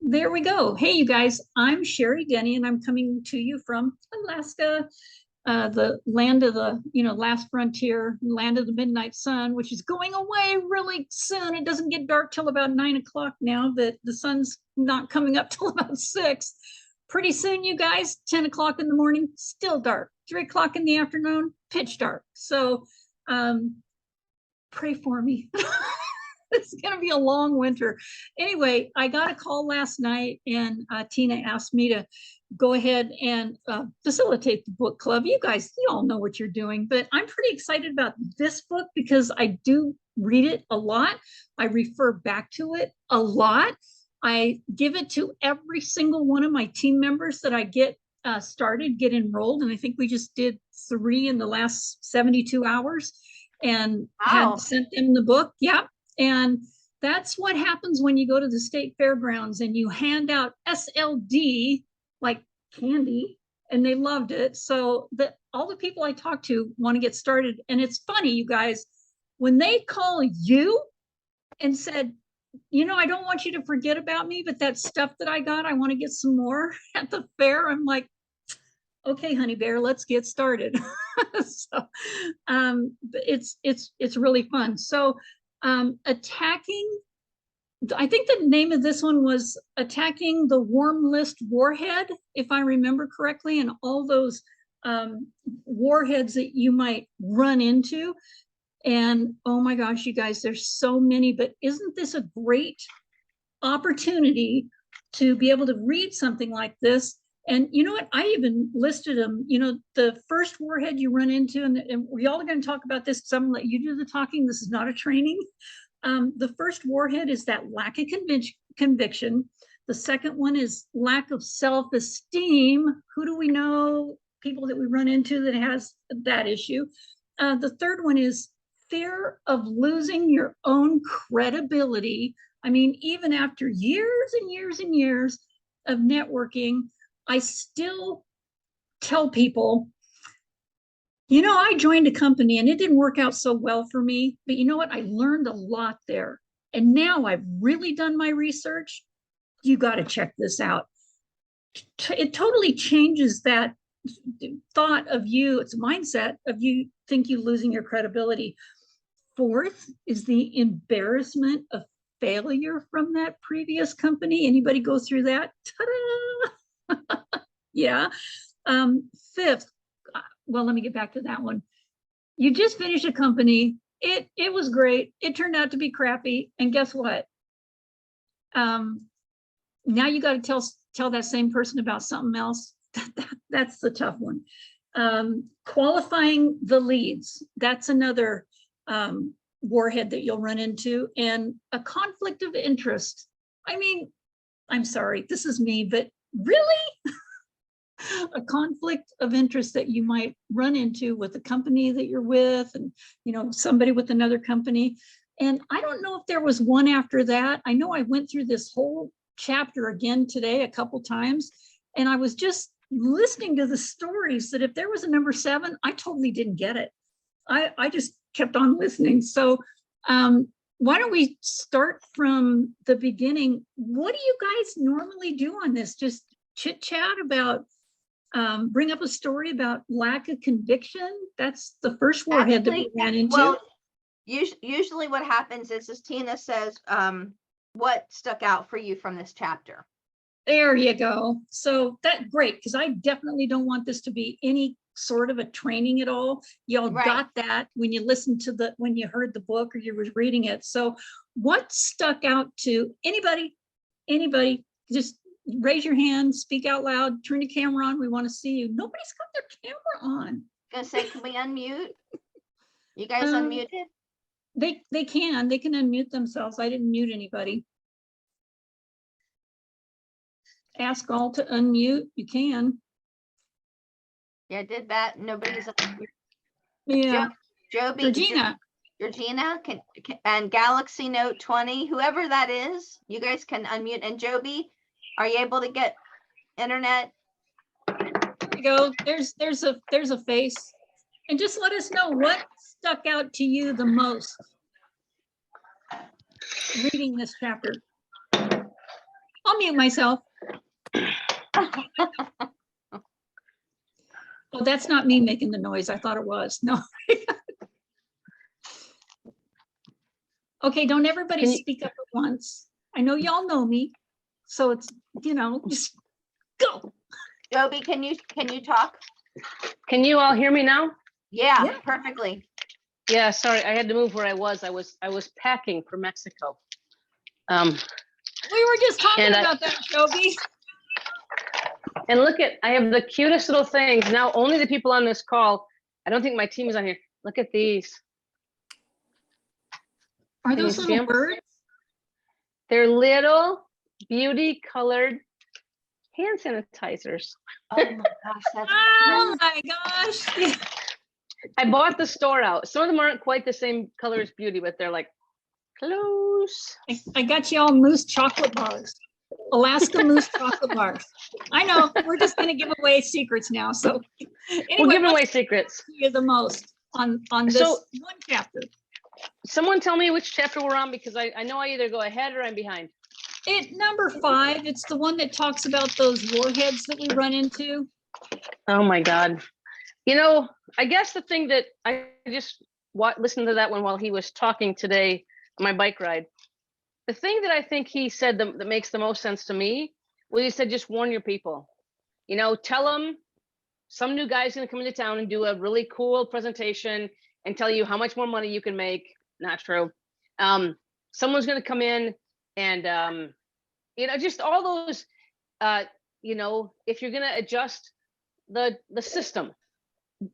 There we go. Hey, you guys, I'm Sherry Denny, and I'm coming to you from Alaska, the land of the, last frontier, land of the midnight sun, which is going away really soon. It doesn't get dark till about 9 o'clock now, that the sun's not coming up till about 6. Pretty soon, you guys, 10 o'clock in the morning, still dark. 3 o'clock in the afternoon, pitch dark. So pray for me. It's going to be a long winter. Anyway, I got a call last night, and Tina asked me to go ahead and facilitate the book club. You guys, you all know what you're doing, but I'm pretty excited about this book because I do read it a lot. I refer back to it a lot. I give it to every single one of my team members that I get get enrolled. And I think we just did 3 in the last 72 hours and Wow. had sent them the book. Yeah. And that's what happens when you go to the state fairgrounds and you hand out SLD like candy, and they loved it. So all the people I talk to want to get started. And it's funny, you guys, when they call you and said, I don't want you to forget about me, but that stuff that I got, I want to get some more at the fair. I'm like, okay, honey bear, let's get started. So it's really fun. So attacking, I think the name of this one was Attacking the Warm List Warhead, if I remember correctly, and all those warheads that you might run into. And oh my gosh, you guys, there's so many, but isn't this a great opportunity to be able to read something like this? And you know what? I even listed them. The first warhead you run into, and we all are going to talk about this because I'm going to let you do the talking. This is not a training. The first warhead is that lack of conviction. The second one is lack of self-esteem. Who do we know? People that we run into that has that issue. The third one is fear of losing your own credibility. I mean, even after years and years and years of networking, I still tell people, I joined a company and it didn't work out so well for me, but you know what? I learned a lot there. And now I've really done my research. You got to check this out. It totally changes that thought of you. It's a mindset of you think you losing your credibility. Fourth is the embarrassment of failure from that previous company. Anybody go through that? Ta-da! Yeah. Fifth, well, let me get back to that one. You just finished a company. It was great. It turned out to be crappy. And guess what? Now you got to tell that same person about something else. That's the tough one. Qualifying the leads. That's another warhead that you'll run into. And a conflict of interest. I mean, I'm sorry, this is me, but really? A conflict of interest that you might run into with the company that you're with, and somebody with another company. And I don't know if there was one after that. I know I went through this whole chapter again today a couple times, and I was just listening to the stories that if there was a number 7, I totally didn't get it. I just kept on listening. So why don't we start from the beginning? What do you guys normally do on this? Just chit chat about bring up a story about lack of conviction? That's the first warhead that we ran into. Well, usually what happens is Tina says, what stuck out for you from this chapter? There you go. So that's great, because I definitely don't want this to be any sort of a training at all. Y'all got that when you listened to when you heard the book or you were reading it. So what stuck out to anybody? Just raise your hand, speak out loud, turn your camera on. We want to see you. Nobody's got their camera on. Gonna say, can we unmute? You guys unmuted? They can unmute themselves. I didn't mute anybody. Ask all to unmute. You can. Yeah, I did that. Nobody's unmuted. Yeah. Joby, Georgina and Galaxy Note 20, whoever that is, you guys can unmute. And Joby, are you able to get internet? There you go. There's a face. And just let us know what stuck out to you the most reading this chapter. I'll I'll mute myself. Oh, that's not me making the noise. I thought it was. No. Okay, don't everybody Can you- speak up at once. I know y'all know me, so it's, just go. Joby, can you talk? Can you all hear me now? Yeah, Yeah. perfectly. Yeah, sorry, I had to move where I was. I was packing for Mexico. We were just talking And about that, Joby. and look at, I have the cutest little things. Now only the people on this call, I don't think my team is on here. Look at these. Are Can you those see little 'em? birds? They're little beauty colored hand sanitizers. Oh my gosh, that's Oh my gosh. I bought the store out. Some of them aren't quite the same color as beauty, but they're like close. I got you all moose chocolate bars. Alaska moose chocolate bars. I know, we're just gonna give away secrets now, so. We're Anyway, giving away what's secrets. you the most on this So- one chapter? Someone tell me which chapter we're on, because I know I either go ahead or I'm behind. Number 5, it's the one that talks about those warheads that we run into. Oh my God. I guess the thing that I just listened to that one while he was talking today on my bike ride. The thing that I think he said that makes the most sense to me was he said, just warn your people. Tell them some new guy's going to come into town and do a really cool presentation and tell you how much more money you can make. Not true. Someone's going to come in and, just all those, if you're going to adjust the system,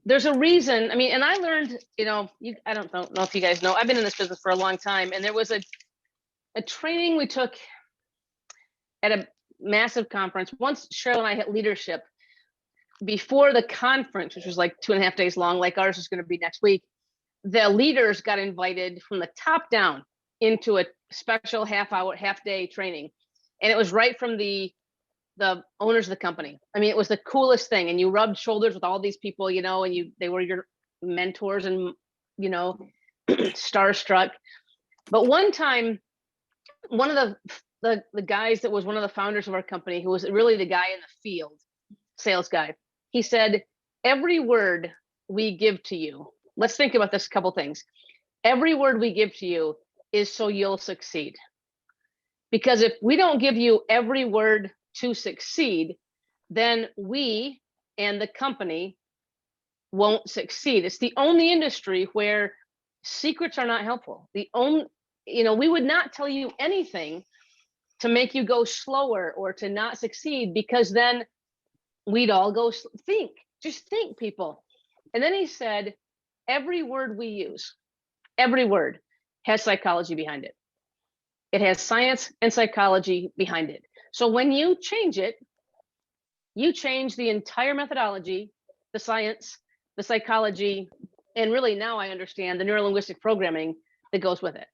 there's a reason. I mean, and I learned, I don't know if you guys know, I've been in this business for a long time, and there was a training we took at a massive conference. Once Cheryl and I hit leadership, before the conference, which was like 2.5 days long, like ours is going to be next week, the leaders got invited from the top down into a special half day training. And it was right from the owners of the company. I mean, it was the coolest thing. And you rubbed shoulders with all these people, and they were your mentors and, starstruck. But one time, one of the guys that was one of the founders of our company, who was really the guy in the field, sales guy, he said, every word we give to you, let's think about this couple things. Every word we give to you is so you'll succeed. Because if we don't give you every word to succeed, then we and the company won't succeed. It's the only industry where secrets are not helpful. We would not tell you anything to make you go slower or to not succeed, because then we'd all go just think, people. And then he said, every word we use, every word has psychology behind it. It has science and psychology behind it. So when you change it, you change the entire methodology, the science, the psychology, and really now I understand the neurolinguistic programming that goes with it.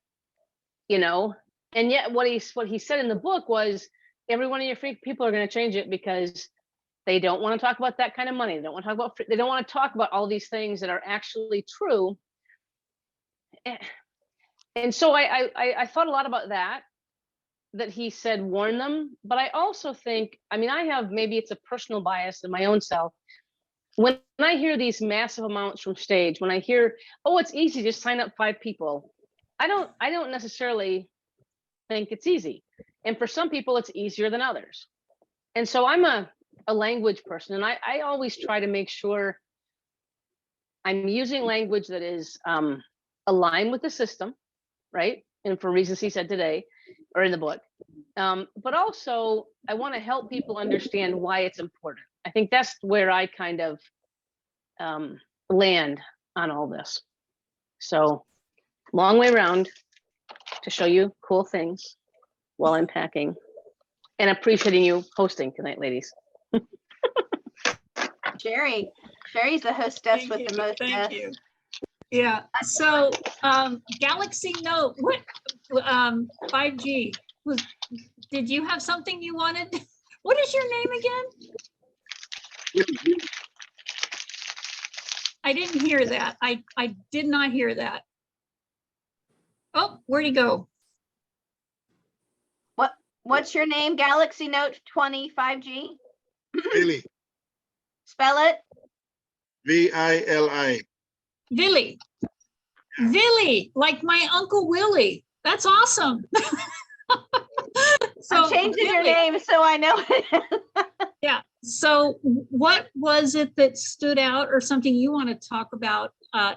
And yet what he said in the book was, every one of your people are going to change it because they don't want to talk about that kind of money. They don't want to talk about all these things that are actually true. And so I thought a lot about that he said, warn them. But I also think, I have, maybe it's a personal bias in my own self. When I hear these massive amounts from stage, when I hear, oh, it's easy, just sign up 5 people. I don't necessarily think it's easy. And for some people, it's easier than others. And so I'm a language person, and I always try to make sure I'm using language that is aligned with the system, right? And for reasons he said today, or in the book. But also, I want to help people understand why it's important. I think that's where I kind of land on all this. So, long way around to show you cool things while I'm packing, and appreciating you hosting tonight, ladies. Sherry's the hostess with the most. Thank you. Yeah, so Galaxy Note, what 5G was, did you have something you wanted? What is your name again? I didn't hear that. I did not hear that. Oh, where'd he go? What What's your name? Galaxy Note 20 5G? Vili. Spell it. Vili. Villy. Villy, like my Uncle Willie. That's awesome. I'm changing your Villy. name so I know it. Yeah. So what was it that stood out, or something you want to talk about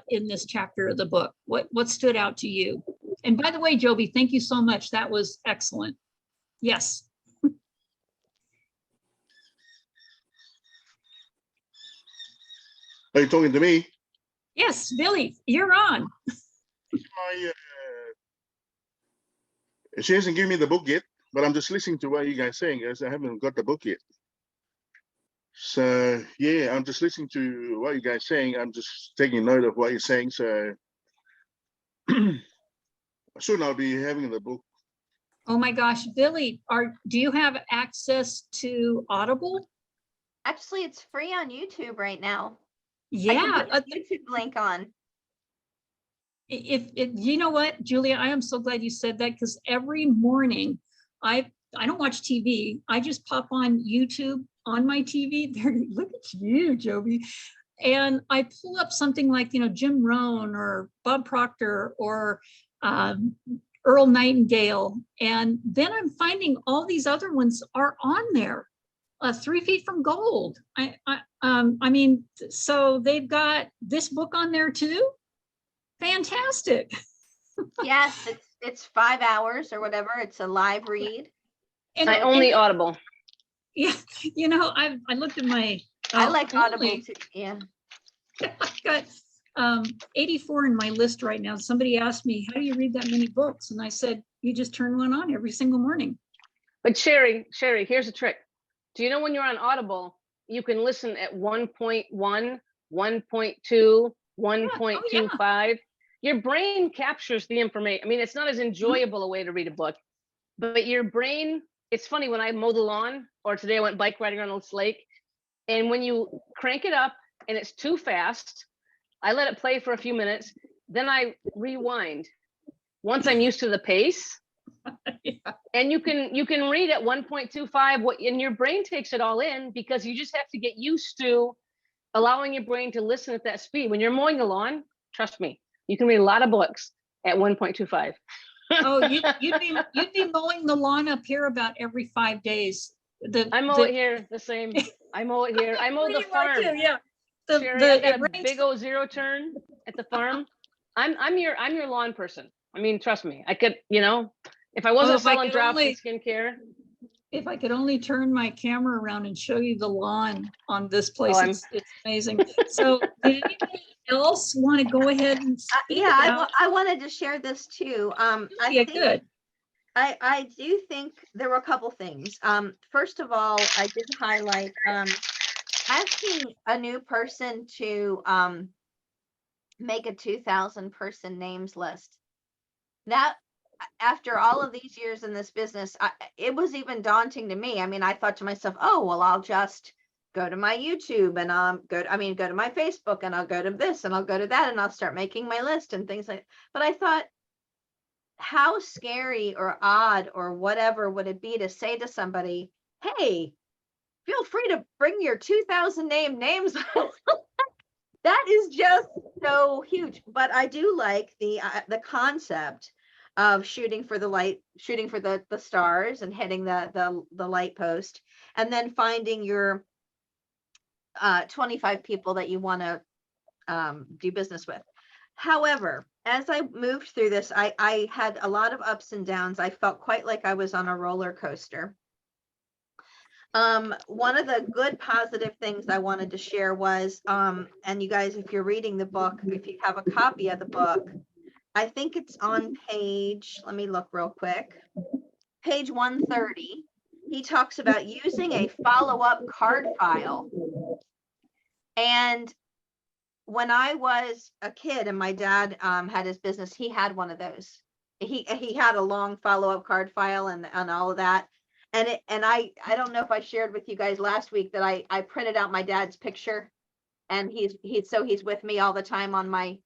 in this chapter of the book? What stood out to you? And by the way, Joby, thank you so much. That was excellent. Yes. Are you talking to me? Yes, Billy, you're on. She hasn't given me the book yet, but I'm just listening to what you guys saying, as I haven't got the book yet. So yeah, I'm just listening to what you guys saying. I'm just taking note of what you're saying. So soon I'll be having the book. Oh my gosh, Billy, do you have access to Audible? Actually, it's free on YouTube right now. I Yeah. can put the YouTube link on. If you know what, Julia, I am so glad you said that, because every morning I don't watch TV. I just pop on YouTube on my TV. There, look at you, Joby. And I pull up something like, Jim Rohn or Bob Proctor or Earl Nightingale. And then I'm finding all these other ones are on there. 3 Feet from Gold. I mean, so they've got this book on there too. Fantastic. Yes, it's 5 hours or whatever. It's a live read. And I only Audible. Yeah, I looked at my. I like Audible only- too. Yeah. I've got 84 in my list right now. Somebody asked me, how do you read that many books? And I said, you just turn one on every single morning. But Sherry, here's a trick. Do you know when you're on Audible, you can listen at 1.1, 1.2, 1.25. Your brain captures the information. I mean, it's not as enjoyable a way to read a book, but your brain, it's funny, when I mow the lawn, or today I went bike riding on this lake, and when you crank it up and it's too fast, I let it play for a few minutes, then I rewind. Once I'm used to the pace, Yeah. and you can read at 1.25, and your brain takes it all in, because you just have to get used to allowing your brain to listen at that speed. When you're mowing the lawn, trust me, you can read a lot of books at 1.25. Oh, you'd be mowing the lawn up here about every 5 days. I mow it here the same. I mow it here. I mow the farm. Yeah. Sherry, I've got a big old zero turn at the farm. I'm your lawn person. I mean, trust me. I could, if I wasn't selling drops and skincare. If I could only turn my camera around and show you the lawn on this place, it's amazing. So did anybody else want to go ahead and yeah, I wanted to share this too. Good. I do think there were a couple things. First of all, I did highlight asking a new person to make a 2,000 person names list. That, after all of these years in this business, it was even daunting to me. I mean, I thought to myself, oh, well, I'll just go to my YouTube and go to my Facebook, and I'll go to this and I'll go to that, and I'll start making my list and things like. But I thought, how scary or odd or whatever would it be to say to somebody, hey, feel free to bring your 2,000 names. That is just so huge. But I do like the concept of shooting for the light, shooting for the stars and hitting the light post, and then finding your 25 people that you want to do business with. However, as I moved through this, I had a lot of ups and downs. I felt quite like I was on a roller coaster. One of the good positive things I wanted to share was, and you guys, if you're reading the book, if you have a copy of the book, I think it's on page, let me look real quick, page 130. He talks about using a follow-up card file. And when I was a kid and my dad had his business, he had one of those. He had a long follow-up card file and all of that. And I don't know if I shared with you guys last week that I printed out my dad's picture, and he's with me all the time on my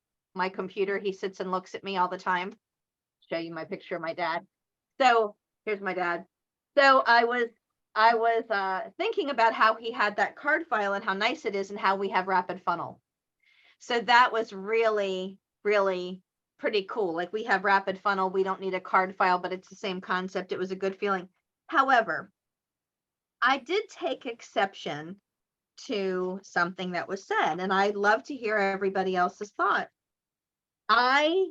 computer. He sits and looks at me all the time. Show you my picture of my dad. So here's my dad. So I was thinking about how he had that card file and how nice it is and how we have rapid funnel. So that was really, really pretty cool. Like we have rapid funnel, we don't need a card file, but it's the same concept. It was a good feeling. However, I did take exception to something that was said, and I'd love to hear everybody else's thought. I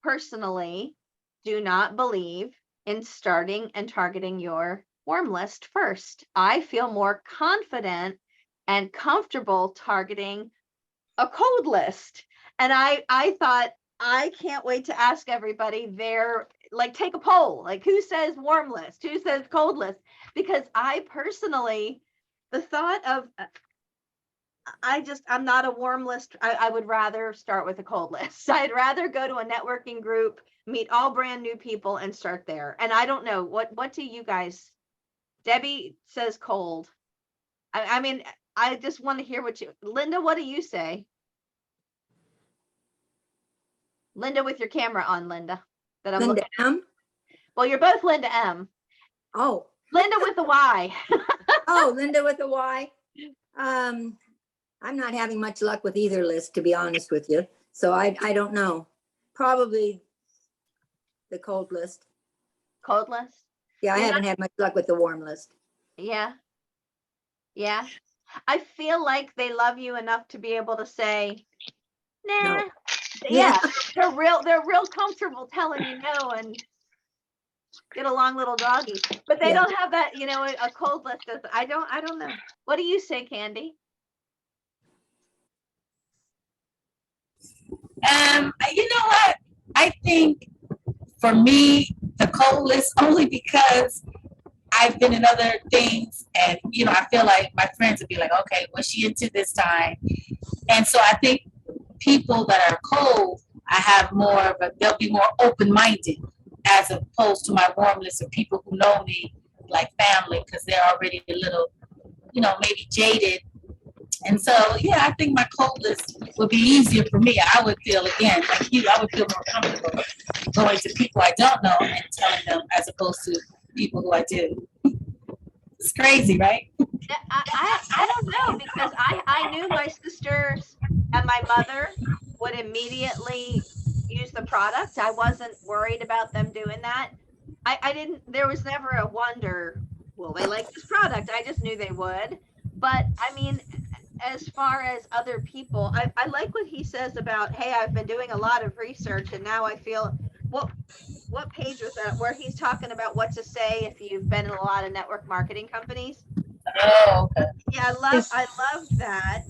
personally do not believe in starting and targeting your warm list first. I feel more confident and comfortable targeting a cold list. And I thought, I can't wait to ask everybody their, like, take a poll, like who says warm list, who says cold list, because I personally, the thought of, I'm not a warm list. I would rather start with a cold list. I'd rather go to a networking group, meet all brand new people and start there. And I don't know, what do you guys, Debbie says cold. I mean, I just want to hear what you, Linda, what do you say? Linda, with your camera on, Linda. That I'm Linda looking. M. Well, you're both Linda M. Oh, Linda with the Y. oh, Linda with a Y. I'm not having much luck with either list, to be honest with you. So I don't know. Probably the cold list. Cold list. Yeah, I Yeah. haven't had much luck with the warm list. Yeah. Yeah. I feel like they love you enough to be able to say, nah. No. Yeah. They're real comfortable telling you no and get along, little doggy. But they Yeah. don't have that, a cold list. I don't know. What do you say, Candy? You know what? I think for me, the cold list only because I've been in other things and, I feel like my friends would be like, okay, what's she into this time? And so I think people that are cold, I have more of they'll be more open-minded as opposed to my warm list of people who know me like family because they're already a little, maybe jaded. And so, yeah, I think my cold list would be easier for me. I would feel, again, like you, I would feel more comfortable going to people I don't know and telling them as opposed to people who I do. It's crazy, right? I don't know, because I knew my sisters and my mother would immediately use the product. I wasn't worried about them doing that. I didn't, there was never a wonder, will they like this product? I just knew they would. But I mean, as far as other people, I like what he says about, hey, I've been doing a lot of research and now I feel, what page was that where he's talking about what to say if you've been in a lot of network marketing companies? Oh, okay. Yeah, I love that.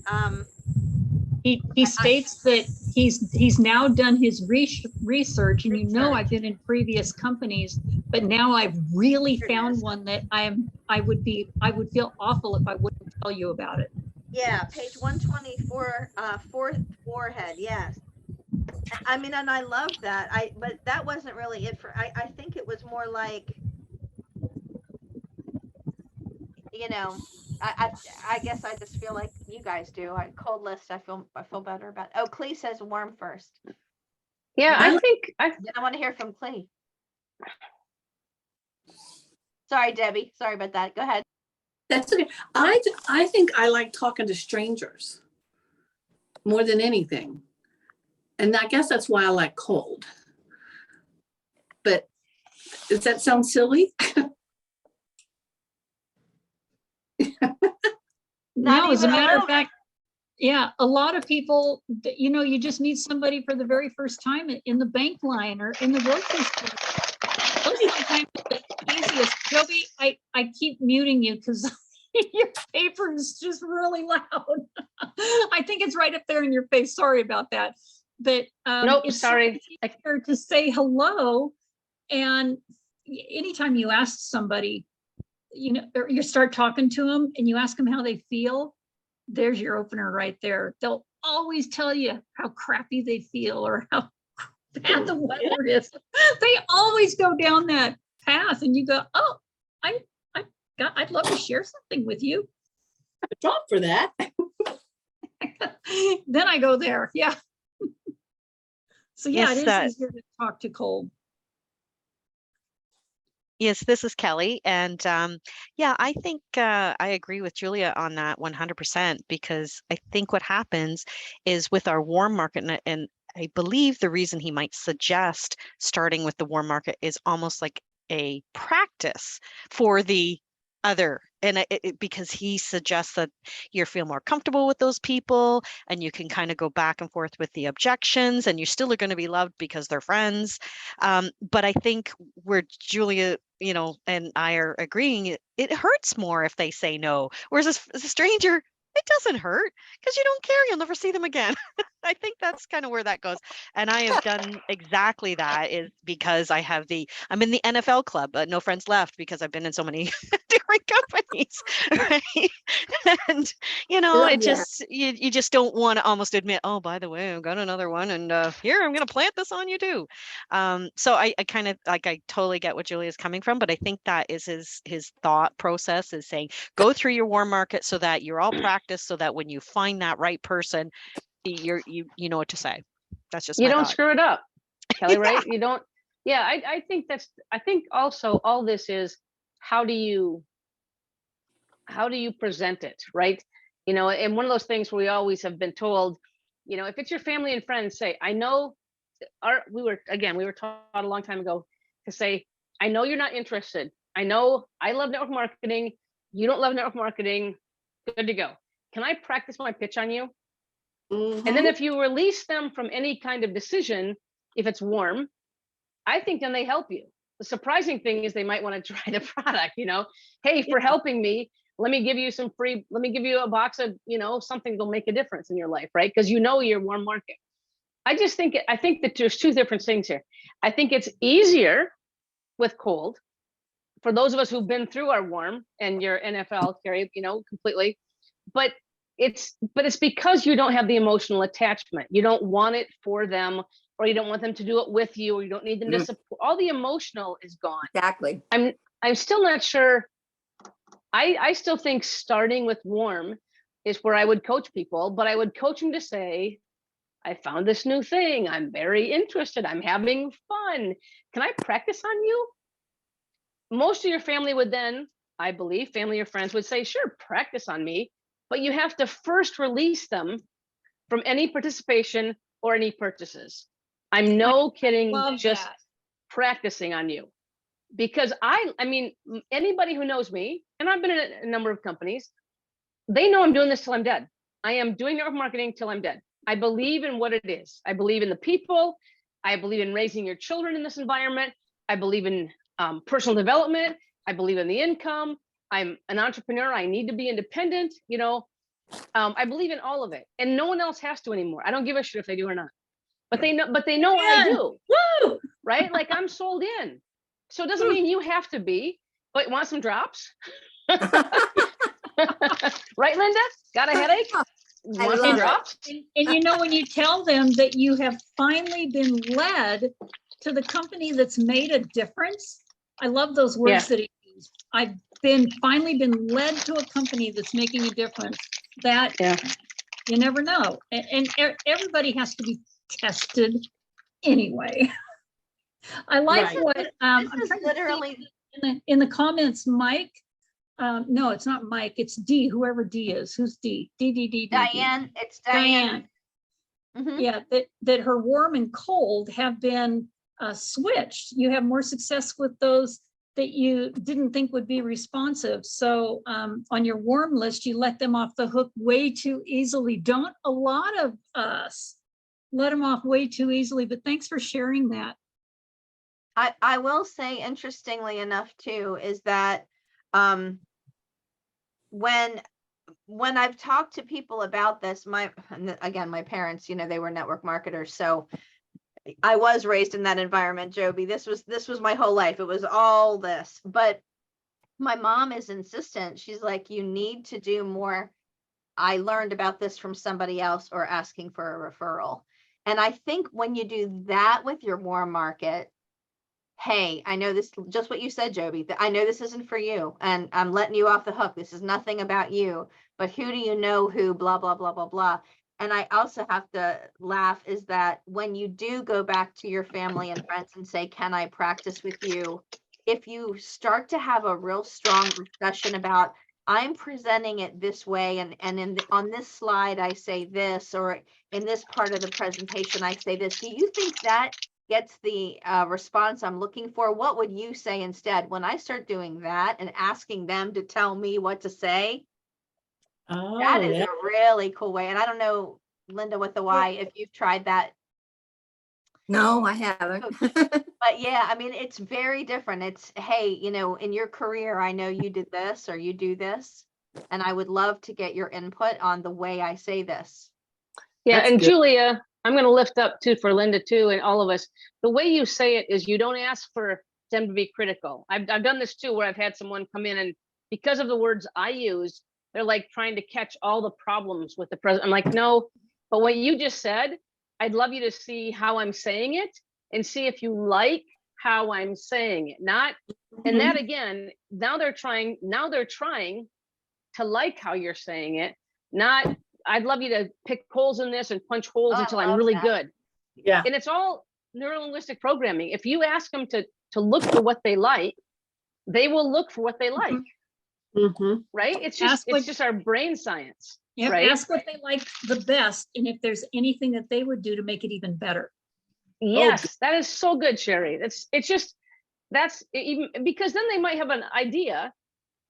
He states that he's now done his research, and I've been in previous companies, but now I've really found one that I would feel awful if I wouldn't tell you about it. Yeah, page 124, fourth WARHEAD. Yes. I mean, and I love that. But that wasn't really it for, I think it was more like, I guess I just feel like you guys do. Cold list, I feel better about. Oh, Clee says warm first. Yeah, I think Then I want to hear from Clee. Sorry, Debbie. Sorry about that. Go ahead. That's okay. I think I like talking to strangers more than anything. And I guess that's why I like cold. But does that sound silly? No, as a matter of fact, yeah, a lot of people, you just meet somebody for the very first time in the bank line or in the grocery store. Those are sometimes the easiest. Joby, I keep muting you because your paper is just really loud. I think it's right up there in your face. Sorry about that. But nope, it's sorry. so easier to say hello. And anytime you ask somebody, or you start talking to them and you ask them how they feel, there's your opener right there. They'll always tell you how crappy they feel or how bad the weather is. They always go down that path and you go, oh, I'd love to share something with you. Drop for that. Then I go there. Yeah. So yeah, Yes, it is easier to talk to cold. Yes, this is Kelly. And yeah, I think I agree with Julia on that 100% because I think what happens is with our warm market, and I believe the reason he might suggest starting with the warm market is almost like a practice for the other. And because he suggests that you feel more comfortable with those people and you can kind of go back and forth with the objections and you still are going to be loved because they're friends. But I think where Julia, and I are agreeing, it hurts more if they say no. Whereas as a stranger, it doesn't hurt because you don't care. You'll never see them again. I think that's kind of where that goes. And I have done exactly that is because I'm in the NFL club, but no friends left because I've been in so many different companies, right? And Love it that. just you just don't want to almost admit, oh, by the way, I've got another one, and here I'm going to plant this on you too. So I kind of like I totally get what Julia's coming from, but I think that is his thought process is saying go through your warm market so that you're all practiced, so that when you find that right person, you know what to say. That's just You my don't thought. screw it up, Kelly, right? You don't. Yeah, I think also all this is how do you present it, right? And one of those things where we always have been told, if it's your family and friends, say, I know we were taught a long time ago to say, I know you're not interested. I know I love network marketing. You don't love network marketing. Good to go. Can I practice my pitch on you? And then if you release them from any kind of decision, if it's warm, I think then they help you. The surprising thing is they might want to try the product, hey, for helping me, let me give you a box of, something that'll make a difference in your life, right? Because your warm market. I think that there's two different things here. I think it's easier with cold for those of us who've been through our warm and your NFL, Carrie, completely. But it's because you don't have the emotional attachment. You don't want it for them, or you don't want them to do it with you, or you don't need them to support. All the emotional is gone. Exactly. I'm still not sure. I still think starting with warm is where I would coach people, but I would coach them to say, I found this new thing. I'm very interested. I'm having fun. Can I practice on you? Most of your family would then, I believe, family or friends would say, sure, practice on me. But you have to first release them from any participation or any purchases. I'm no kidding, just practicing on you. Because I mean, anybody who knows me, and I've been in a number of companies, they know I'm doing this till I'm dead. I am doing network marketing till I'm dead. I believe in what it is. I believe in the people. I believe in raising your children in this environment. I believe in personal development. I believe in the income. I'm an entrepreneur. I need to be independent. I believe in all of it, and no one else has to anymore. I don't give a shit if they do or not, but they know I do. Woo! Right? Like I'm sold in. So it doesn't mean you have to be, but want some drops? Right, Linda? Got a headache? Want some drops? And when you tell them that you have finally been led to the company that's made a difference, I love those words that he used. I've finally been led to a company that's making a difference. That you never know, and everybody has to be tested anyway. I like what I'm trying literally to see in the comments, Mike. No, it's not Mike. It's D. Whoever D is. Who's D? D. Diane. It's Diane. Yeah, that her warm and cold have been switched. You have more success with those that you didn't think would be responsive. So on your warm list, you let them off the hook way too easily. Don't a lot of us let them off way too easily, but thanks for sharing that. I will say, interestingly enough, too, is that when I've talked to people about this, my parents, they were network marketers, so I was raised in that environment, Joby. This was my whole life. It was all this. But my mom is insistent. She's like, you need to do more. I learned about this from somebody else, or asking for a referral. And I think when you do that with your warm market, hey, I know this, just what you said, Joby, I know this isn't for you, and I'm letting you off the hook. This is nothing about you, but who do you know who, blah, blah, blah, blah, blah. And I also have to laugh is that when you do go back to your family and friends and say, can I practice with you? if you start to have a real strong discussion about, I'm presenting it this way, and on this slide, I say this, or in this part of the presentation, I say this. Do you think that gets the response I'm looking for? What would you say instead? When I start doing that and asking them to tell me what to say, Oh, that is yeah. a really cool way. And I don't know, Linda with the Y, if you've tried that. No, I haven't. But yeah, I mean, it's very different. It's, hey, you know, in your career, I know you did this or you do this, and I would love to get your input on the way I say this. Yeah, That's and good. Julia, I'm going to lift up too for Linda too, and all of us. The way you say it is you don't ask for them to be critical. I've done this too, where I've had someone come in and because of the words I use, they're like trying to catch all the problems with the president. I'm like, no, but what you just said, I'd love you to see how I'm saying it and see if you like how I'm saying it. Not, and that again, now they're trying to like how you're saying it. Not, I'd love you to pick holes in this and punch holes Oh, I until I'm love really that. good. Yeah. And it's all neurolinguistic programming. If you ask them to look for what they like, they will look for what they like, Mm-hmm. right? It's Ask what- just our brain science, Yep, right? ask what they like the best and if there's anything that they would do to make it even better. Yes, that is so good, Sherry. It's just, that's even because then they might have an idea,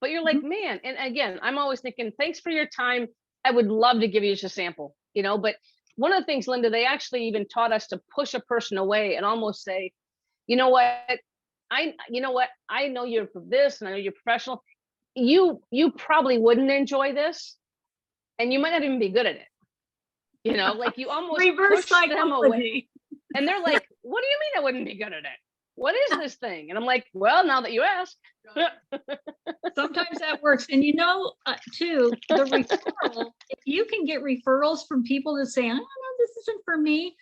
but you're like, man, and again, I'm always thinking, thanks for your time. I would love to give you just a sample, you know, but one of the things, Linda, they actually even taught us to push a person away and almost say, you know what, I know you're for this and I know you're professional. You probably wouldn't enjoy this and you might not even be good at it. You know, like you almost Reverse push them away. psychology. And they're like, what do you mean I wouldn't be good at it? What is this thing? And I'm like, well, now that you ask. Sometimes that works. And you know, too, the referral, if you can get referrals from people that say, I don't know, this isn't for me,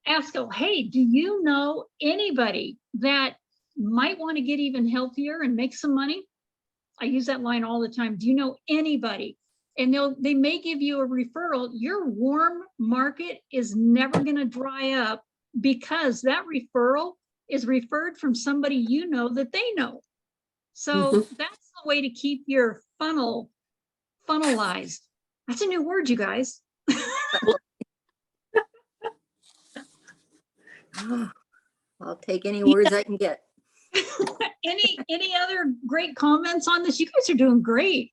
ask them, hey, do you know anybody that might want to get even healthier and make some money? I use that line all the time. Do you know anybody? And they may give you a referral. Your warm market is never going to dry up because that referral is referred from somebody you know that they know. So that's the way to keep your funnel funnelized. That's a new word, you guys. I'll take any words I can get. Any other great comments on this? You guys are doing great.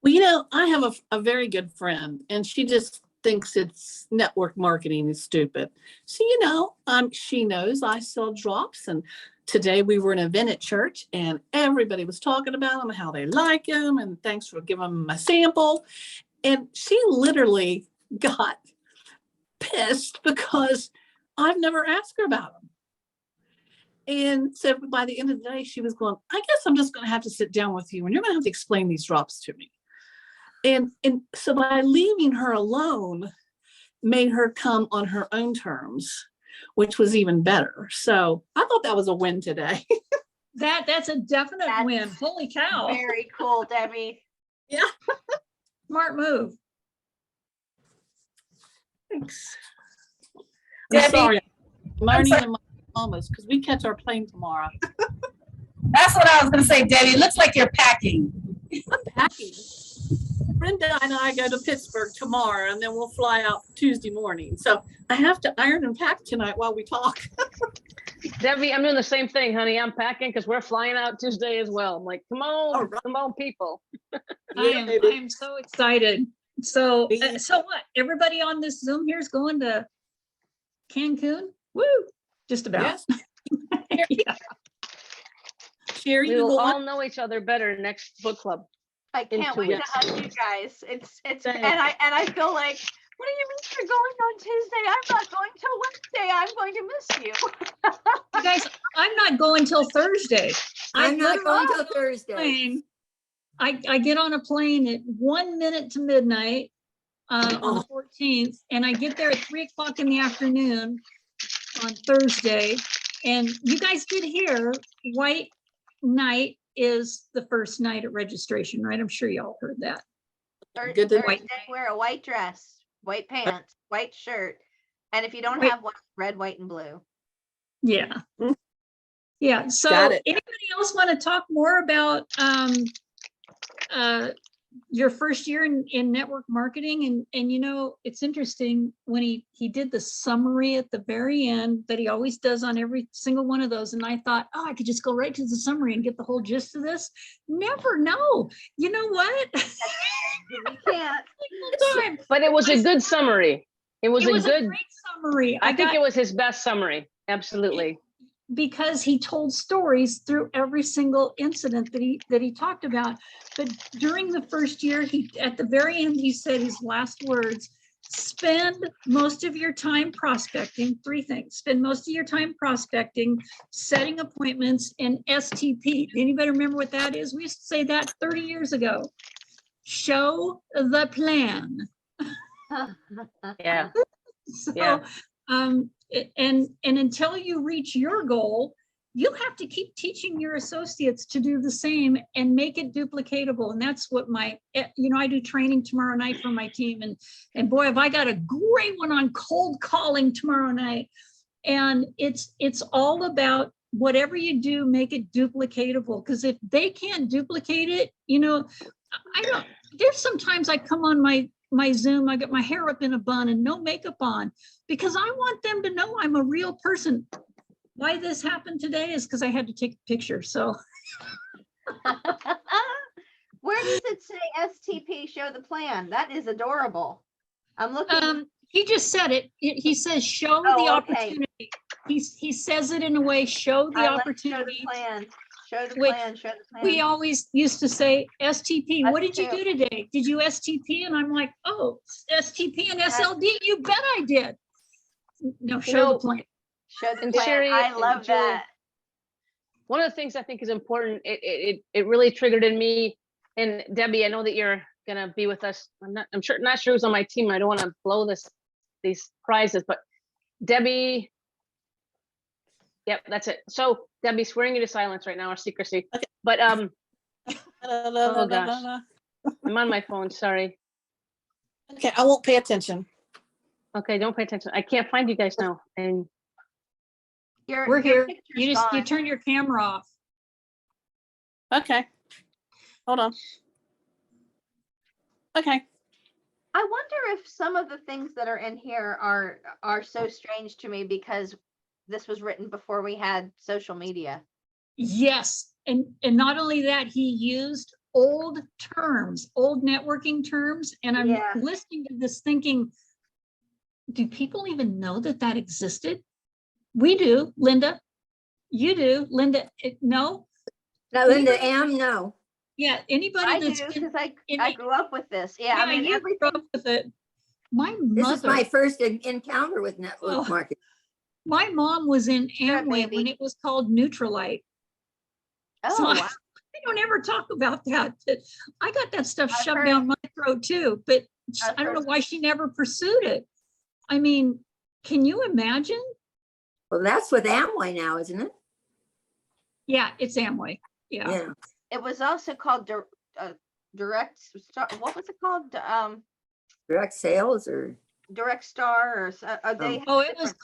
Well, you know, I have a very good friend, and she just thinks it's network marketing is stupid. So, you know, she knows I sell drops, and today we were in an event at church, and everybody was talking about them and how they like them, and thanks for giving them a sample. And she literally got pissed because I've never asked her about them. And so by the end of the day, she was going, I guess I'm just going to have to sit down with you and you're going to have to explain these drops to me. And so by leaving her alone made her come on her own terms, which was even better. So I thought that was a win today. That's a definite win. Holy cow. Very cool, Debbie. Yeah. Smart move. Thanks. I'm Debbie, sorry. Marnie sorry. and my almost because we catch our plane tomorrow. That's what I was going to say, Debbie. It looks like you're packing. I'm packing. Brenda and I go to Pittsburgh tomorrow, and then we'll fly out Tuesday morning. So I have to iron and pack tonight while we talk. Debbie, I'm doing the same thing, honey. I'm packing because we're flying out Tuesday as well. I'm like, come on, come on, people. I am so excited. So what? Everybody on this Zoom here is going to Cancun? Woo! Just about. Yes. Yeah. Sherry, We you will go all on. know each other better next book club. I can't wait to hug you guys. It's Thanks. and I feel like, what do you mean you're going on Tuesday? I'm not going till Wednesday. I'm going to miss you. You guys, I'm not going till Thursday. I'm not going till literally Thursday. plane. I get on a plane at 1 minute to midnight on the 14th, and I get there at 3 o'clock in the afternoon on Thursday. And you guys did hear white night is the first night at registration, right? I'm sure y'all heard that. Good to Thursday, wear a white dress, white pants, white shirt, and if you don't Wait. have white, red, white, and blue. Yeah. Yeah, so Got it. anybody else want to talk more about your first year in network marketing? And you know, it's interesting when he did the summary at the very end that he always does on every single one of those. And I thought, oh, I could just go right to the summary and get the whole gist of this. Never know. You know what? You can't. Time. But it was a good summary. It was It a was a good, great summary. I think it was his best summary. Absolutely. Because he told stories through every single incident that he talked about. But during the first year, at the very end, he said his last words: spend most of your time prospecting. 3 things: spend most of your time prospecting, setting appointments, and STP. Anybody remember what that is? We used to say that 30 years ago. Show the plan. Yeah. So, Yeah. and until you reach your goal, you'll have to keep teaching your associates to do the same and make it duplicatable. And that's what I do training tomorrow night for my team. And boy, have I got a great one on cold calling tomorrow night. And it's all about whatever you do, make it duplicatable. Because if they can't duplicate it, there's sometimes I come on my Zoom, I got my hair up in a bun and no makeup on, because I want them to know I'm a real person. Why this happened today is because I had to take a picture. So Where does it say STP, show the plan? That is adorable. I'm looking. he just said it. He says, show the Okay. opportunity. He says it in a way, show the I like opportunity. Show the plan. Show the Which plan. Show the plan. We always used to say STP. What Us did you too. do today? Did you STP? And I'm like, oh, STP and SLD. You bet I did. No, show the plan. Show the And plan. Sherry I and love Julie, that. one of the things I think is important, it really triggered in me. And Debbie, I know that you're gonna be with us. I'm not sure who's on my team. I don't want to blow these prizes, but Debbie. Yep, that's it. So Debbie, swearing you to silence right now, or secrecy. Okay. But oh gosh, I'm on my phone. Sorry. Okay, I won't pay attention. Okay, don't pay attention. I can't find you guys now. And We're here. You gone. turn your camera off. Okay, hold on. Okay. I wonder if some of the things that are in here are so strange to me because this was written before we had social media. Yes, and not only that, he used old terms, old networking terms, and I'm Yeah. listening to this thinking, do people even know that existed? We do, Linda. You do, Linda. No? Now, Linda, no. Yeah, anybody I that's do been- because I grew up with this. Yeah, I mean you everything. grew up with it. My This is my mother, first encounter with network Oh. marketing. my mom was in Sure, Amway when baby. it was called Neutralite. Oh, So wow. I don't ever talk about that. I got that stuff I've shoved heard down my throat too, but I've I don't know heard why she never pursued it. I mean, can you imagine? Well, that's with Amway now, isn't it? Yeah, it's Amway. Yeah. Yeah. It was also called direct star. What was it called? Direct sales or Direct Star or they had Oh, it was different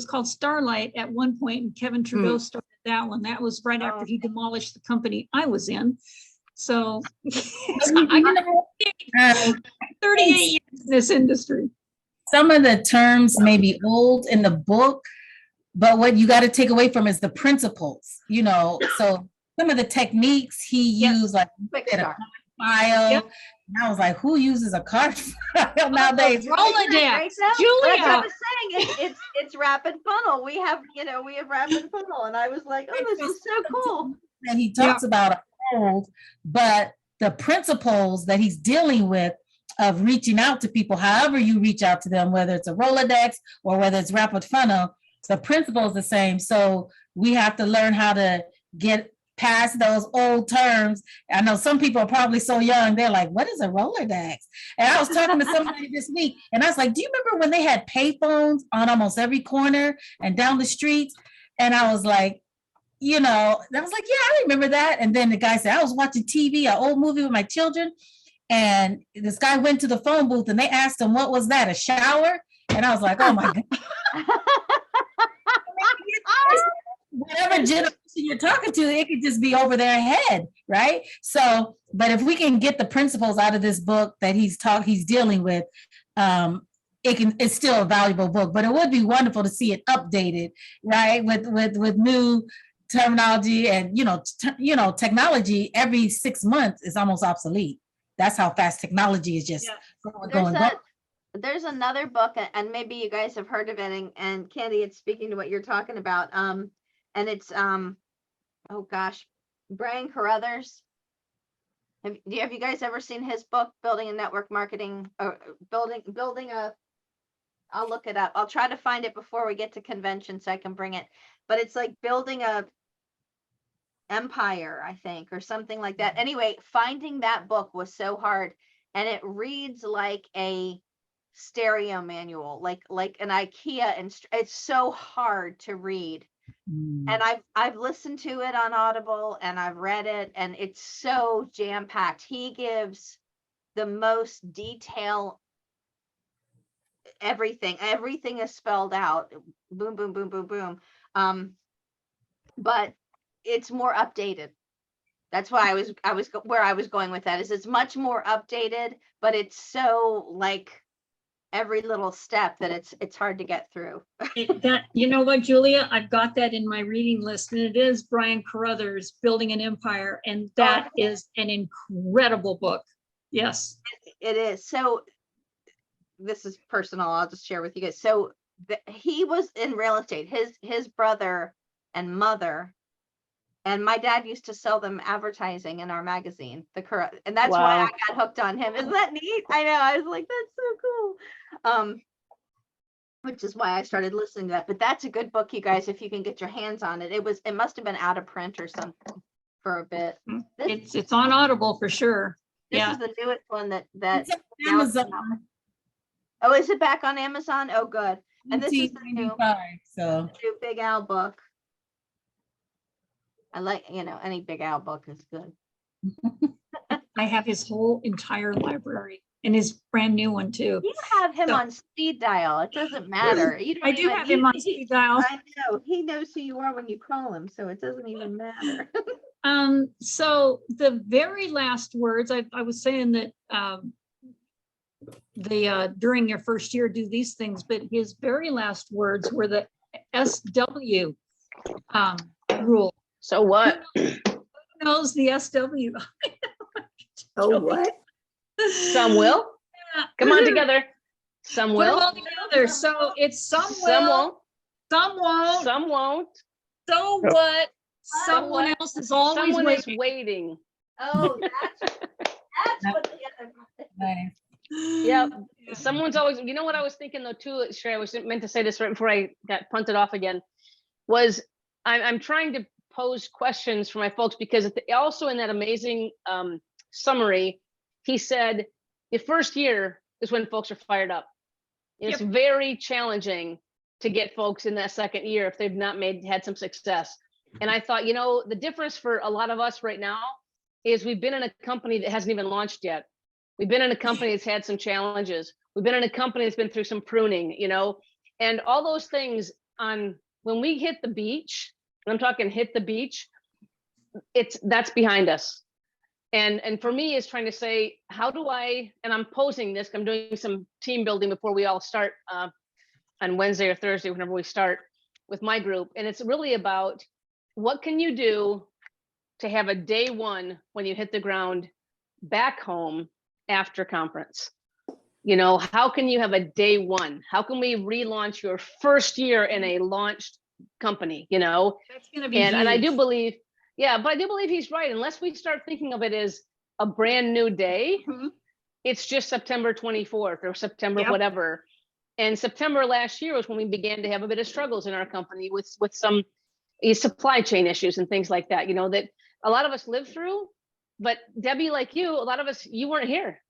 called Starlight at one point, and Kevin Trudeau started that one. That was right after Oh. he demolished the company I was in. So You know, 38 years in this industry. some of the terms may be old in the book, but what you got to take away from is the principles, so some of the techniques he used, like Quick at a Start. file. Yep. And I was like, who uses a card file nowadays? Rolodex, Great though? That's what Julia. I was saying. It's Rapid Funnel. We have Rapid Funnel, and I was like, oh, this is so cool. And he talks about are old, but the principles that he's dealing with of reaching out to people, however you reach out to them, whether it's a Rolodex or whether it's Rapid Funnel, the principle is the same. So we have to learn how to get past those old terms. I know some people are probably so young, they're like, what is a Rolodex? And I was talking to somebody this week, and I was like, do you remember when they had payphones on almost every corner and down the streets? And I was like, yeah, I remember that. And then the guy said, I was watching TV, an old movie with my children, and this guy went to the phone booth and they asked him, what was that, a shower? And I was like, oh my God. whatever generation you're talking to, it could just be over their head, right? So, but if we can get the principles out of this book that he's dealing with, it's still a valuable book, but it would be wonderful to see it updated, right? With new terminology and, technology every 6 months is almost obsolete. That's how fast technology is just going. There's another book, and maybe you guys have heard of it, and Candy, it's speaking to what you're talking about. And it's oh gosh, Brian Carruthers. Have you guys ever seen his book, Building a Network Marketing, or building a, I'll look it up. I'll try to find it before we get to convention so I can bring it. But it's like building a empire, I think, or something like that. Anyway, finding that book was so hard, and it reads like a stereo manual, like an IKEA, and it's so hard to read. And I've listened to it on Audible, and I've read it, and it's so jam-packed. He gives the most detail. Everything is spelled out. Boom, boom, boom, boom, boom. But it's more updated. That's why where I was going with that is it's much more updated, but it's so like every little step that it's hard to get through. You know what, Julia, I've got that in my reading list, and it is Brian Carruthers, Building an Empire, and that is an incredible book. Yes, it is. So this is personal. I'll just share with you guys. So he was in real estate. His brother and mother, and my dad used to sell them advertising in our magazine, and that's why I got hooked on him. Isn't that neat? I know. I was like, that's so cool. Which is why I started listening to that. But that's a good book, you guys, if you can get your hands on it. It must have been out of print or something for a bit. It's on Audible for sure. This Yeah, is the newest one that It's on Amazon. Oh, is it back on Amazon? Oh, good. And this is the new Big Al book. I like, any Big Al book is good. I have his whole entire library and his brand new one too. You have him on speed dial. It doesn't matter. I do have him on speed dial. I know. He knows who you are when you call him, so it doesn't even matter. So the very last words, I was saying that during your first year do these things, but his very last words were the SW rule. So what? Who knows the SW? Oh, what? Some will. Come on together. Some Put them will. all together. So it's some Some will, won't. some won't, Some won't. so what? Someone else is always Someone waiting. is waiting. Oh, that's what the other. Nice. Yep. Someone's always, you know what I was thinking though too, Sherry, I was meant to say this right before I got punted off again, was I'm trying to pose questions for my folks, because also in that amazing summary, he said the first year is when folks are fired up. It's very challenging to get folks in that second year if they've not had some success. And I thought, the difference for a lot of us right now is we've been in a company that hasn't even launched yet. We've been in a company that's had some challenges. We've been in a company that's been through some pruning, and all those things when we hit the beach, and I'm talking hit the beach, that's behind us. And for me, is trying to say, how do I, and I'm posing this, I'm doing some team building before we all start on Wednesday or Thursday, whenever we start with my group. And it's really about what can you do to have a day one when you hit the ground back home after conference? How can you have a day one? How can we relaunch your first year in a launched company? That's going to be and I do huge. believe, but I do believe he's right. Unless we start thinking of it as a brand new day, it's just September 24th or September whatever. And September last year was when we began to have a bit of struggles in our company with some supply chain issues and things like that, that a lot of us lived through. But Debbie, like you, a lot of us, you weren't here,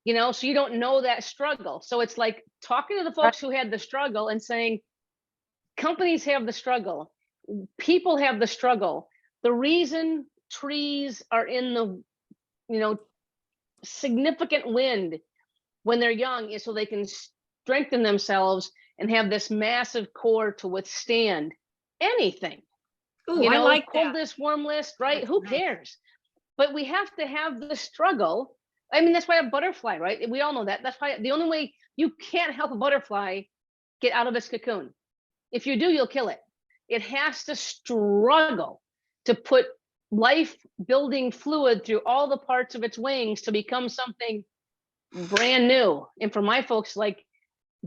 so you don't know that struggle. So it's like talking to the folks who had the struggle and saying, companies have the struggle, people have the struggle. The reason trees are in the, significant wind when they're young is so they can strengthen themselves and have this massive core to withstand anything. Ooh, You I know, like cold that. list, warm list, right? That's Who nice. cares? But we have to have the struggle. I mean, that's why a butterfly, right? We all know that. That's why the only way you can't help a butterfly get out of its cocoon. If you do, you'll kill it. It has to struggle to put life building fluid through all the parts of its wings to become something brand new. And for my folks, like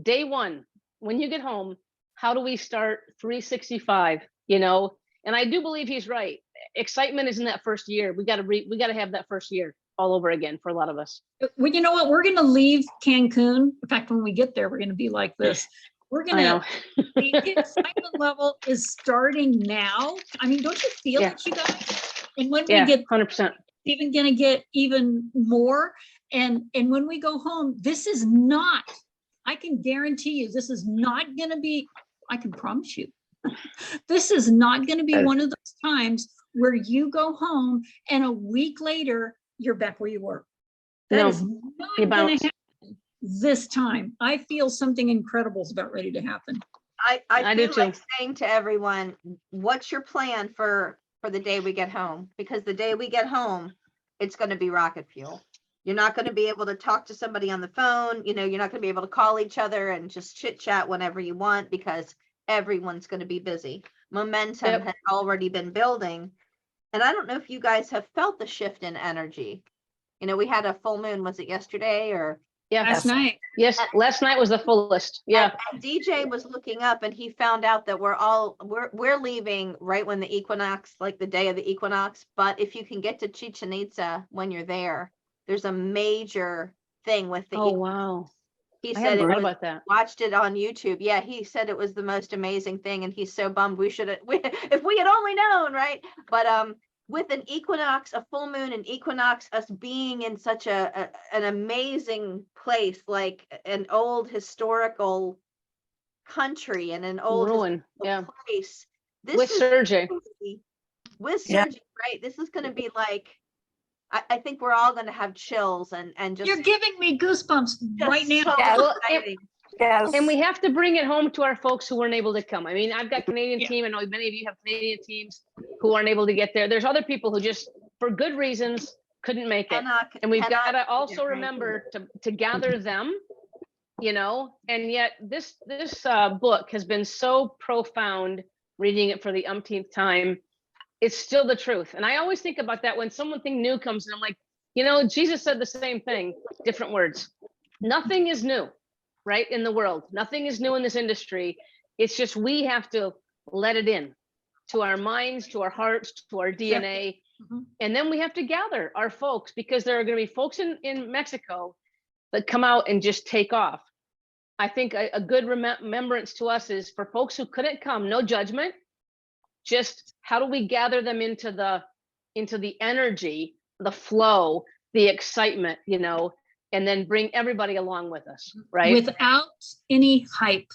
day one, when you get home, how do we start 365, you know? And I do believe he's right. Excitement is in that first year. We got to have that first year all over again for a lot of us. Well, you know what? We're going to leave Cancun. In fact, when we get there, we're going to be like this. We're going I to, know. the excitement level is starting now. I mean, don't you feel Yeah. it, you guys? And when we Yeah, get 100%. even going to get even more. And when we go home, this is not, I can guarantee you, this is not going to be, I can promise you, this is not going to be one of those times where you go home and a week later, you're back where you were. That No, is you not going bounce. to happen this time. I feel something incredible is about ready to happen. I do feel like too. saying to everyone, what's your plan for the day we get home? Because the day we get home, it's going to be rocket fuel. You're not going to be able to talk to somebody on the phone. You know, you're not going to be able to call each other and just chit chat whenever you want because everyone's going to be busy. Momentum Yep. has already been building. And I don't know if you guys have felt the shift in energy. You know, we had a full moon, was it yesterday or? Yeah. Last night. Yes, last night was the fullest. Yeah. And DJ was looking up and he found out that we're leaving right when the equinox, like the day of the equinox. But if you can get to Chichen Itza when you're there, there's a major thing with the Oh, wow. He I said hadn't it heard was, about that. watched it on YouTube. Yeah, he said it was the most amazing thing, and he's so bummed we should have. If we had only known, right? But with an equinox, a full moon, an equinox, us being in such an amazing place, like an old historical country and an old Ruin. historical Yeah. place. This With is Sergey. with Yeah. Sergey, right? This is going to be like. I think we're all going to have chills and just. You're giving me goosebumps right now. So Yeah, well, exciting. Yes. And we have to bring it home to our folks who weren't able to come. I mean, I've got Canadian Yeah. team. I know many of you have Canadian teams who aren't able to get there. There's other people who just, for good reasons, couldn't make it. And we've got to also remember to gather them, you know, and yet this book has been so profound, reading it for the umpteenth time. It's still the truth. And I always think about that when something new comes and I'm like, you know, Jesus said the same thing, different words. Nothing is new, right, in the world. Nothing is new in this industry. It's just we have to let it in to our minds, to our hearts, to our DNA. Mhm. And then we have to gather our folks because there are going to be folks in Mexico that come out and just take off. I think a good remembrance to us is for folks who couldn't come, no judgment. Just how do we gather them into the energy, the flow, the excitement, you know, and then bring everybody along with us, right? Without any hype.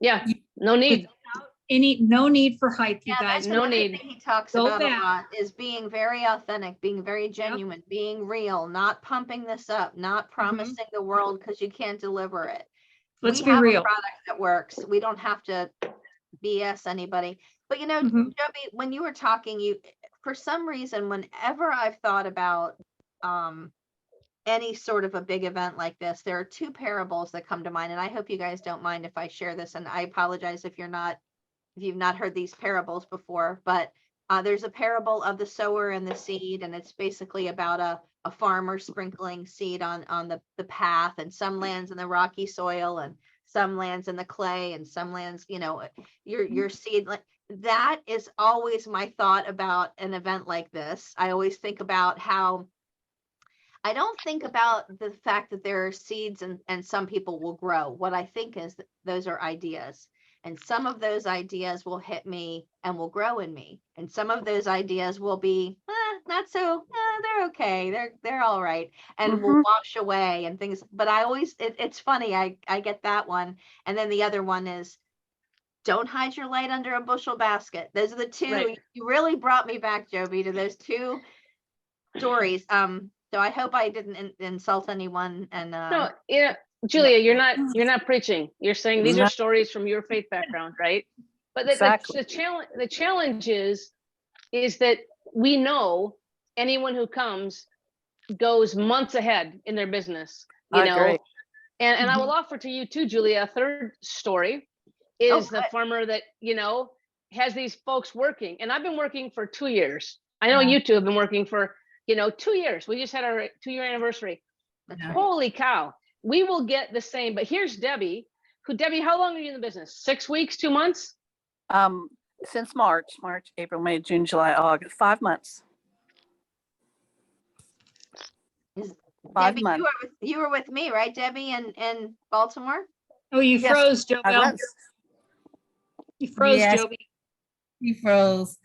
Yeah, no need. No need for hype, you Yeah, guys. that's no another need. thing he talks Go about back. a lot is being very authentic, being very genuine, being real, not pumping this up, not promising the world because you can't deliver it. Let's We be have real. a product that works. We don't have to BS anybody. But you know, Mhm. Joby, when you were talking, you for some reason, whenever I've thought about any sort of a big event like this, there are two parables that come to mind, and I hope you guys don't mind if I share this. And I apologize if you've not heard these parables before, but there's a parable of the sower and the seed, and it's basically about a farmer sprinkling seed on the path, and some lands in the rocky soil, and some lands in the clay, and some lands, you know, your seed. That is always my thought about an event like this. I always think about how I don't think about the fact that there are seeds and some people will grow. What I think is that those are ideas. And some of those ideas will hit me and will grow in me. And some of those ideas will be not so, they're okay. They're all right. And will wash away and things. But I always, it's funny. I get that one. And then the other one is don't hide your light under a bushel basket. Those are the two. Right. You really brought me back, Joby, to those two stories. So I hope I didn't insult anyone. And No, yeah, Julia, you're not preaching. You're saying these are stories from your faith background, right? But Exactly. the challenge is that we know anyone who comes goes months ahead in their business, you I know. agree. And I will offer to you too, Julia, a third story is the good. farmer that, you know, has these folks working. And I've been working for 2 years. I know Yeah. you two have been working for, you know, 2 years. We just had our 2-year anniversary. That's right. Holy cow. We will get the same. But here's Debbie, Debbie, how long are you in the business? 6 weeks, 2 months? Since March, April, May, June, July, August, 5 months. Is- 5 Debbie, months. you were with me, right, Debbie, in Baltimore? Oh, you Yes, froze, I Joelle. went. You froze, Yes. Joby. He froze.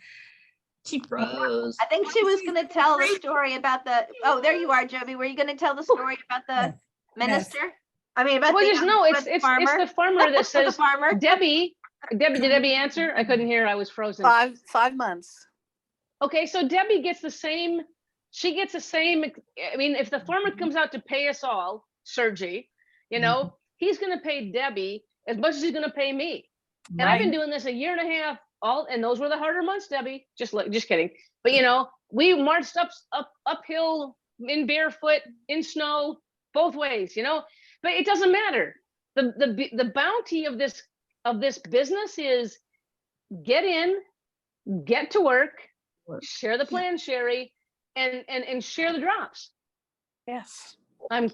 She froze. I think she was going to tell the story about the. Oh, there you are, Joby. Were you going to tell the story about the Yes. minister? I mean, about Well, the just no, about it's farmer. the farmer that The says, farmer. Debbie, did Debbie answer? I couldn't hear. I was frozen. 5 months. Okay, so Debbie gets the same, she gets the same, I mean, if the farmer comes out to pay us all, Sergi, you know, he's gonna pay Debbie as much as he's gonna pay me. And I've been doing this a year and a half, and those were the harder months, Debbie, just kidding. But you know, we marched uphill in barefoot, in snow, both ways, you know, but it doesn't matter. The bounty of this business is get in, get to work, share the plan, Sherry, and share the drops. Yes. I'm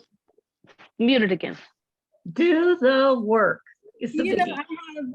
muted again. Do the work. It's the You know, biggie.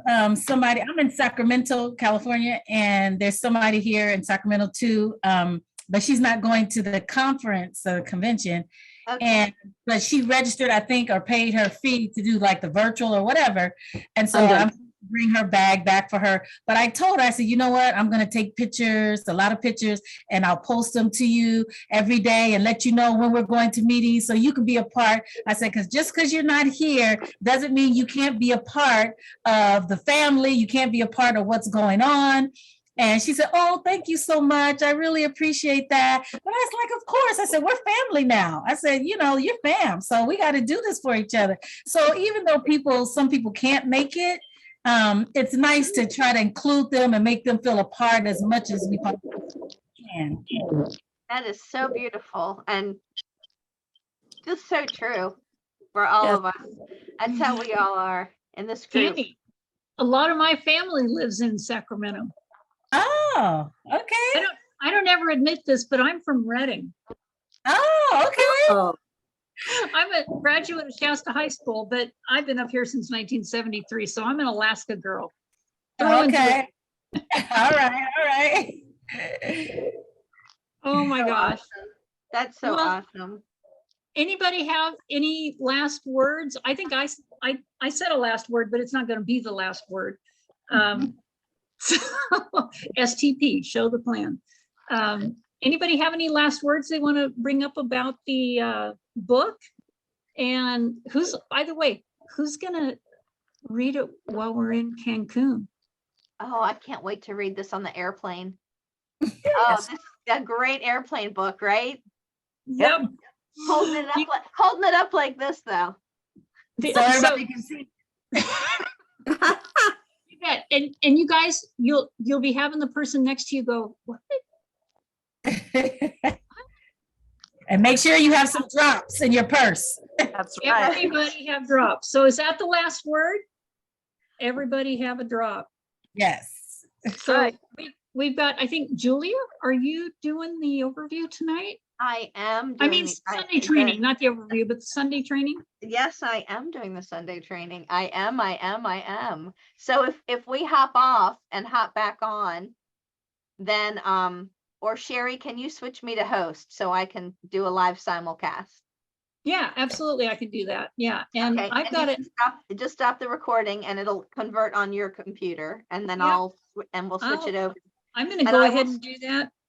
I have somebody, I'm in Sacramento, California, and there's somebody here in Sacramento too, but she's not going to the conference, the convention. Okay. But she registered, I think, or paid her fee to do like the virtual or whatever. And so I'm done. I'm bring her bag back for her. But I told her, I said, you know what? I'm going to take pictures, a lot of pictures, and I'll post them to you every day and let you know when we're going to meetings so you can be a part. I said, because just because you're not here doesn't mean you can't be a part of the family. You can't be a part of what's going on. And she said, oh, thank you so much. I really appreciate that. But I was like, of course. I said, we're family now. I said, you know, you're fam. So we got to do this for each other. So even though some people can't make it, it's nice to try to include them and make them feel a part as much as we possibly can. That is so beautiful and just so true for all Yes. of us. That's how we all are in this group. Danny, a lot of my family lives in Sacramento. Oh, okay. I don't ever admit this, but I'm from Reading. Oh, okay. Oh, I'm a graduate of Shasta High School, but I've been up here since 1973, so I'm an Alaska girl. Through and Okay. through. All right. All right. Oh my gosh. That's so Well, awesome. Anybody have any last words? I think I said a last word, but it's not going to be the last word. So, STP, show the plan. Anybody have any last words they want to bring up about the book? And by the way, who's going to read it while we're in Cancun? Oh, I can't wait to read this on the airplane. Oh, this is a great airplane book, right? Yep. Holding it up like this though. So everybody can see. Yeah, and you guys, you'll be having the person next to you go, what? And make sure you have some drops in your purse. That's right. Everybody have drops. So is that the last word? Everybody have a drop. Yes. So right. we've got, I think, Julia, are you doing the overview tonight? I am I doing mean, Sunday training, not the overview, but the Sunday training. Yes, I am doing the Sunday training. I am. So if we hop off and hop back on, then or Sherry, can you switch me to host so I can do a live simulcast? Yeah, absolutely. I can do that. Yeah. And Okay, I've got it. Just stop the recording and it'll convert on your computer and then Yep. we'll switch it over. I'm going to And go I ahead will- and do that.